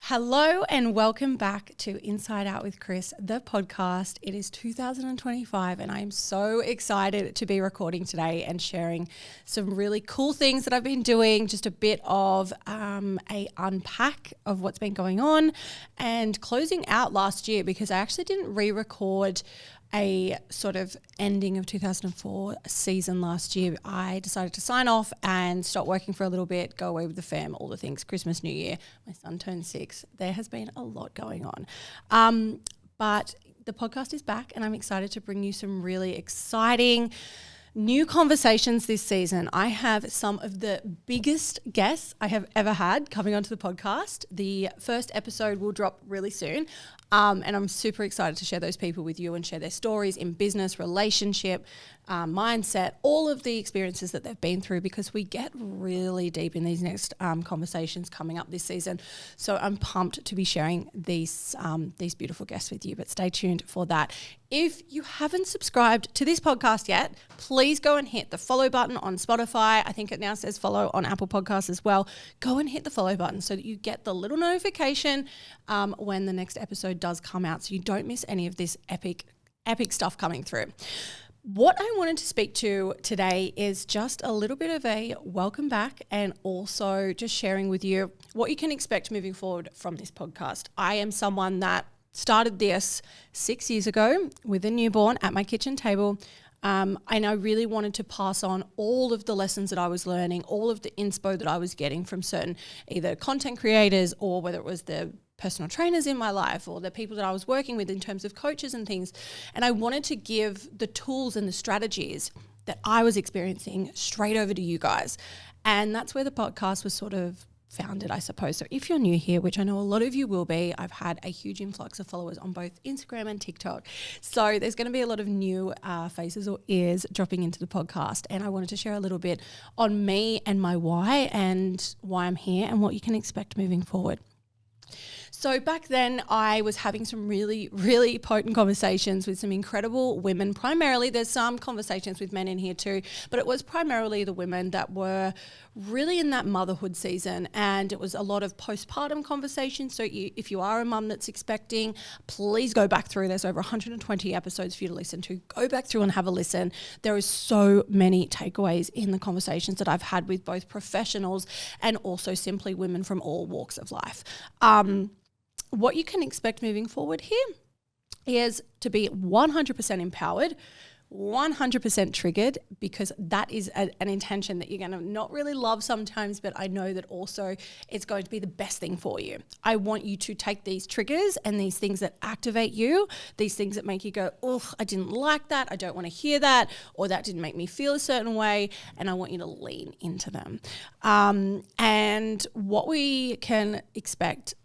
Hello and welcome back to Inside Out with Kris, the podcast. It is 2025 and I am so excited to be recording today and sharing some really cool things that I've been doing, just a bit of a unpack of what's been going on and closing out last year because I actually didn't re-record a sort of ending of 2004 season last year. I decided to sign off and stop working for a little bit, go away with the fam, all the things, Christmas, New Year. My son turned 6. There has been a lot going on. But the podcast is back and I'm excited to bring you some really exciting new conversations this season. I have some of the biggest guests I have ever had coming onto the podcast. The first episode will drop really soon. And I'm super excited to share those people with you and share their stories in business, relationship, mindset, all of the experiences that they've been through because we get really deep in these next conversations coming up this season. So I'm pumped to be sharing these beautiful guests with you, but stay tuned for that. If you haven't subscribed to this podcast yet, please go and hit the follow button on Spotify. I think it now says follow on Apple Podcasts as well. Go and hit the follow button so that you get the little notification when the next episode does come out so you don't miss any of this epic stuff coming through. What I wanted to speak to today is just a little bit of a welcome back and also just sharing with you what you can expect moving forward from this podcast. I am someone that started this 6 years ago with a newborn at my kitchen table. And I really wanted to pass on all of the lessons that I was learning, all of the inspo that I was getting from certain either content creators or whether it was the personal trainers in my life or the people that I was working with in terms of coaches and things. And I wanted to give the tools and the strategies that I was experiencing straight over to you guys. And that's where the podcast was sort of founded, I suppose. So if you're new here, which I know a lot of you will be, I've had a huge influx of followers on both Instagram and TikTok. So there's going to be a lot of new faces or ears dropping into the podcast. And I wanted to share a little bit on me and my why and why I'm here and what you can expect moving forward. So back then I was having some really, really potent conversations with some incredible women. Primarily, there's some conversations with men in here too, but it was primarily the women that were really in that motherhood season. And it was a lot of postpartum conversations. So if you are a mum that's expecting, please go back through. There's over 120 episodes for you to listen to. Go back through and have a listen. There is so many takeaways in the conversations that I've had with both professionals and also simply women from all walks of life. What you can expect moving forward here is to be 100% empowered, 100% triggered, because that is an intention that you're going to not really love sometimes, but I know that also it's going to be the best thing for you. I want you to take these triggers and these things that activate you, these things that make you go, oh, I didn't like that, I don't want to hear that, or that didn't make me feel a certain way, and I want you to lean into them. And what we can expect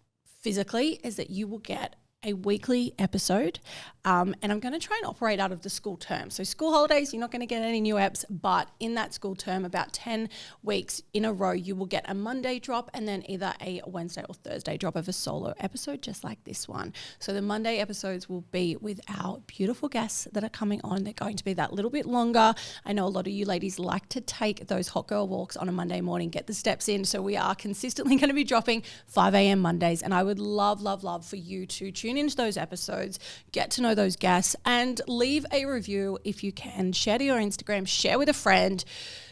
physically is that you will get a weekly episode and I'm going to try and operate out of the school term. So school holidays, you're not going to get any new eps, but in that school term, about 10 weeks in a row, you will get a Monday drop and then either a Wednesday or Thursday drop of a solo episode, just like this one. So the Monday episodes will be with our beautiful guests that are coming on. They're going to be that little bit longer. I know a lot of you ladies like to take those hot girl walks on a Monday morning, get the steps in. So we are consistently going to be dropping 5 a.m. Mondays. And I would love for you to tune into those episodes, get to know those guests and leave a review if you can. Share to your Instagram, share with a friend.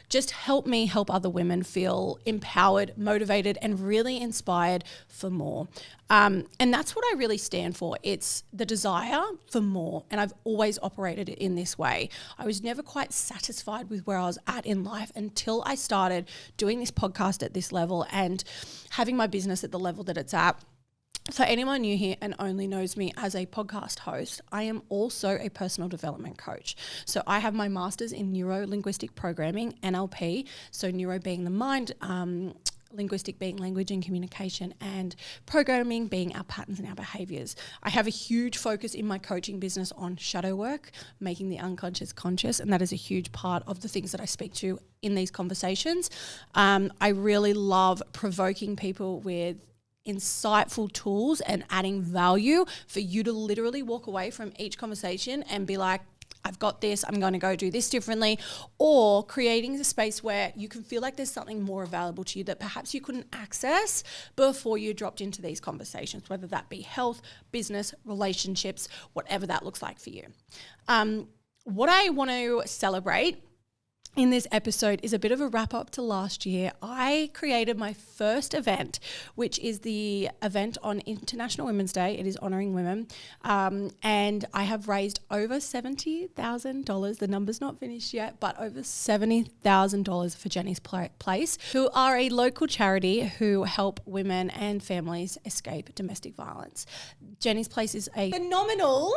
Just help me help other women feel empowered, motivated, and really inspired for more. And that's what I really stand for. It's the desire for more. And I've always operated it in this way. I was never quite satisfied with where I was at in life until I started doing this podcast at this level and having my business at the level that it's at. So anyone new here and only knows me as a podcast host, I am also a personal development coach. So I have my master's in neuro-linguistic programming, NLP, so neuro being the mind, linguistic being language and communication, and programming being our patterns and our behaviors. I have a huge focus in my coaching business on shadow work, making the unconscious conscious, and that is a huge part of the things that I speak to in these conversations. I really love provoking people with insightful tools and adding value for you to literally walk away from each conversation and be like, I I've got this, I'm going to go do this differently, or creating a space where you can feel like there's something more available to you that perhaps you couldn't access before you dropped into these conversations, whether that be health, business, relationships, whatever that looks like for you. What I want to celebrate in this episode is a bit of a wrap up to last year. I created my first event, which is the event on International Women's Day. It is honouring women. And I have raised over $70,000. The number's not finished yet, but over $70,000 for Jenny's Place, who are a local charity who help women and families escape domestic violence. Jenny's Place is a phenomenal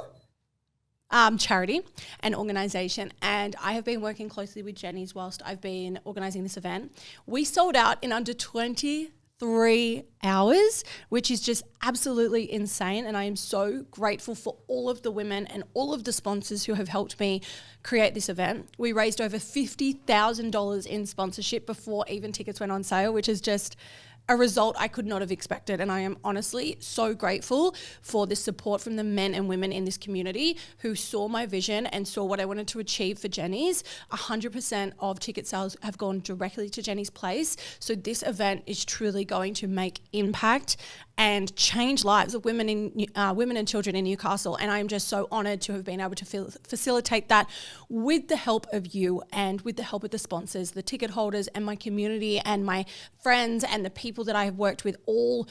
charity and organisation, and I have been working closely with Jenny's whilst I've been organising this event. We sold out in under 23 hours, which is just absolutely insane, and I am so grateful for all of the women and all of the sponsors who have helped me create this event. We raised over $50,000 in sponsorship before even tickets went on sale, which is just a result I could not have expected. And I am honestly so grateful for the support from the men and women in this community who saw my vision and saw what I wanted to achieve for Jenny's. 100% of ticket sales have gone directly to Jenny's Place. So this event is truly going to make impact and change lives of women and children in Newcastle. And I'm just so honoured to have been able to facilitate that with the help of you and with the help of the sponsors, the ticket holders, and my community and my friends and the people that I have worked with, all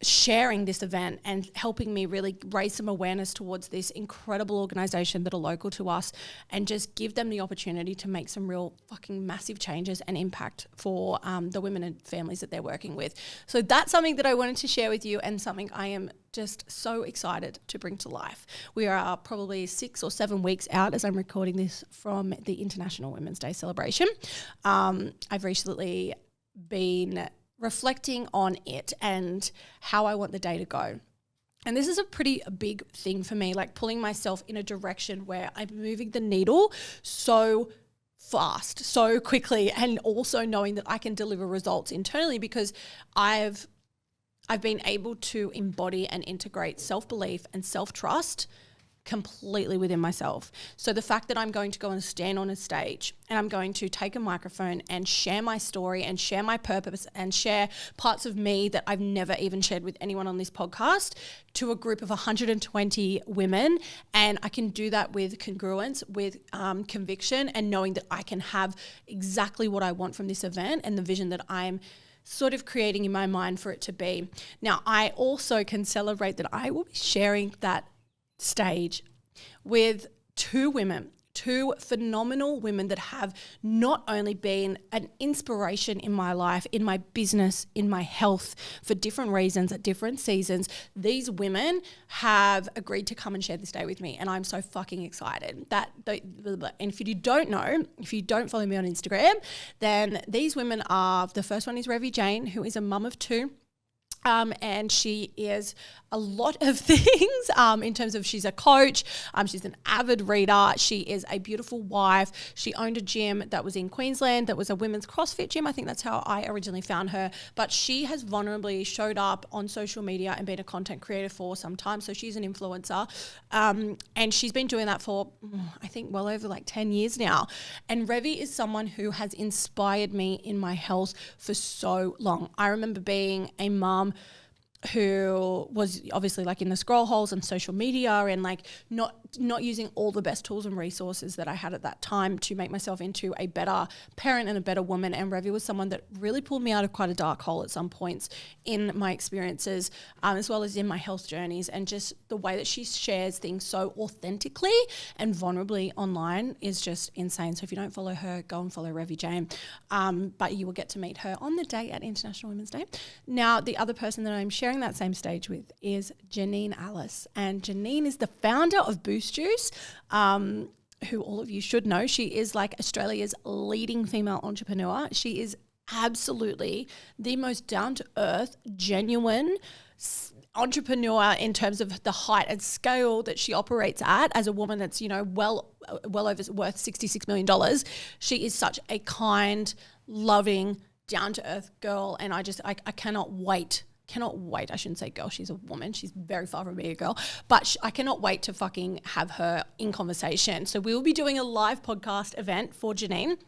sharing this event and helping me really raise some awareness towards this incredible organisation that are local to us, and just give them the opportunity to make some real fucking massive changes and impact for the women and families that they're working with. So that's something that I wanted to share with you, and something I am just so excited to bring to life. We are probably 6 or 7 weeks out as I'm recording this from the International Women's Day celebration. I've recently been reflecting on it and how I want the day to go. And this is a pretty big thing for me, like pulling myself in a direction where I'm moving the needle so fast, so quickly, and also knowing that I can deliver results internally because I've been able to embody and integrate self-belief and self-trust completely within myself. So the fact that I'm going to go and stand on a stage and I'm going to take a microphone and share my story and share my purpose and share parts of me that I've never even shared with anyone on this podcast to a group of 120 women, and I can do that with congruence, with conviction, and knowing that I can have exactly what I want from this event and the vision that I'm sort of creating in my mind for it to be. Now, I also can celebrate that I will be sharing that stage with 2 women, 2 phenomenal women that have not only been an inspiration in my life, in my business, in my health for different reasons at different seasons. These women have agreed to come and share this day with me, and I'm so fucking excited. And if you don't know, if you don't follow me on Instagram, then these women are, the first one is Revy Jane, who is a mum of 2. And she is a lot of things in terms of she's a coach, she's an avid reader, she is a beautiful wife. She owned a gym that was in Queensland that was a women's CrossFit gym. I think that's how I originally found her. But she has vulnerably showed up on social media and been a content creator for some time. So she's an influencer. And she's been doing that for, I think, well over like 10 years now. And Revy is someone who has inspired me in my health for so long. I remember being a mum who was obviously like in the scroll holes and social media and like not using all the best tools and resources that I had at that time to make myself into a better parent and a better woman. And Revy was someone that really pulled me out of quite a dark hole at some points in my experiences, as well as in my health journeys, and just the way that she shares things so authentically and vulnerably online is just insane. So if you don't follow her, go and follow Revy Jane. But you will get to meet her on the day at International Women's Day. Now, the other person that I'm sharing that same stage with is Janine Alice, and Janine is the founder of Boost Juice, who all of you should know. She is like Australia's leading female entrepreneur. She is absolutely the most down-to-earth, genuine entrepreneur in terms of the height and scale that she operates at as a woman that's, well over worth $66 million. She is such a kind, loving, down-to-earth girl, and I cannot wait cannot wait. I shouldn't say girl. She's a woman. She's very far from being a girl. But I cannot wait to fucking have her in conversation. So we will be doing a live podcast event for Janine.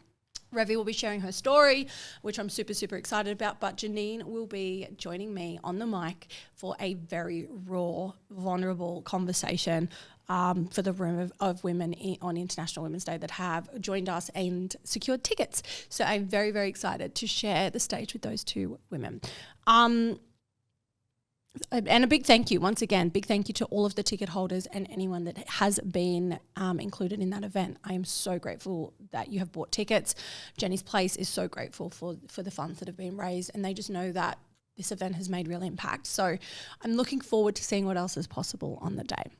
Revi will be sharing her story, which I'm super, super excited about. But Janine will be joining me on the mic for a very raw, vulnerable conversation for the room of women on International Women's Day that have joined us and secured tickets. So I'm very, very excited to share the stage with those two women. And a big thank you, once again, big thank you to all of the ticket holders and anyone that has been included in that event. I am so grateful that you have bought tickets. Jenny's Place is so grateful for the funds that have been raised, and they just know that this event has made real impact. So I'm looking forward to seeing what else is possible on the day.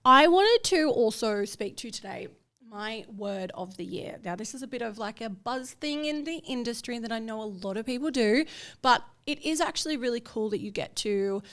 I wanted to also speak to you today my word of the year. Now, this is a bit of like a buzz thing in the industry that I know a lot of people do, but it is actually really cool that you get to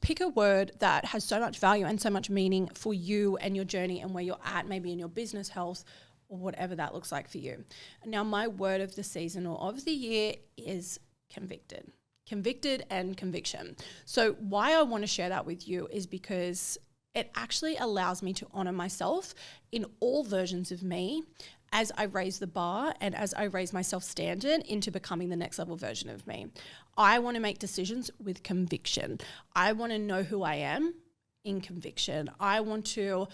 pick a word that has so much value and so much meaning for you and your journey and where you're at, maybe in your business, health, or whatever that looks like for you. Now, my word of the season or of the year is convicted. Convicted and conviction. So why I want to share that with you is because it actually allows me to honor myself in all versions of me as I raise the bar and as I raise my self-standard into becoming the next level version of me. I want to make decisions with conviction. I want to know who I am in conviction. I want to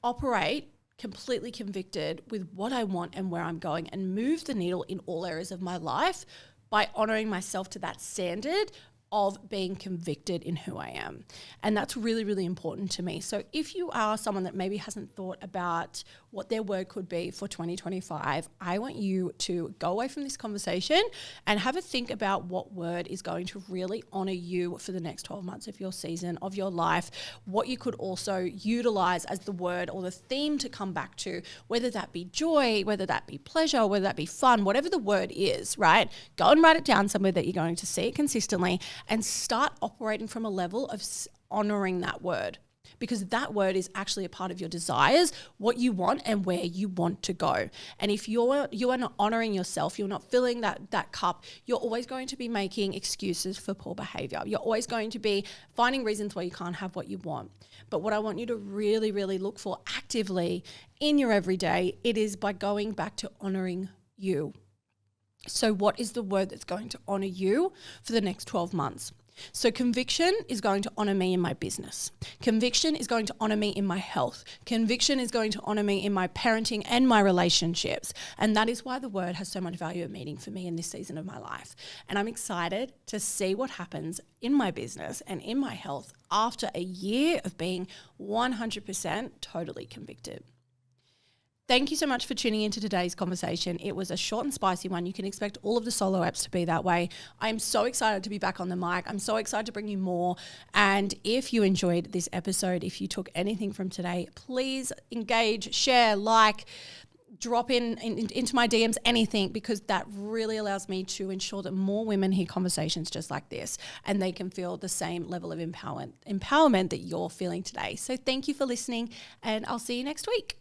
operate completely convicted with what I want and where I'm going and move the needle in all areas of my life by honoring myself to that standard of being convicted in who I am. And that's really, really important to me. So if you are someone that maybe hasn't thought about what their word could be for 2025, I want you to go away from this conversation and have a think about what word is going to really honor you for the next 12 months of your season, of your life, what you could also utilize as the word or the theme to come back to, whether that be joy, whether that be pleasure, whether that be fun, whatever the word is, right? Go and write it down somewhere that you're going to see it consistently and start operating from a level of honoring that word, because that word is actually a part of your desires, what you want and where you want to go. And if you are not honoring yourself, you're not filling that cup, you're always going to be making excuses for poor behavior. You're always going to be finding reasons why you can't have what you want. But what I want you to really, really look for actively in your everyday, it is by going back to honoring you. So what is the word that's going to honor you for the next 12 months? So conviction is going to honor me in my business. Conviction is going to honor me in my health. Conviction is going to honor me in my parenting and my relationships. And that is why the word has so much value and meaning for me in this season of my life. And I'm excited to see what happens in my business and in my health after a year of being 100% totally convicted. Thank you so much for tuning into today's conversation. It was a short and spicy one. You can expect all of the solo apps to be that way. I'm so excited to be back on the mic. I'm so excited to bring you more. And if you enjoyed this episode, if you took anything from today, please engage, share, like, drop into my DMs, anything, because that really allows me to ensure that more women hear conversations just like this and they can feel the same level of empowerment that you're feeling today. So thank you for listening, and I'll see you next week.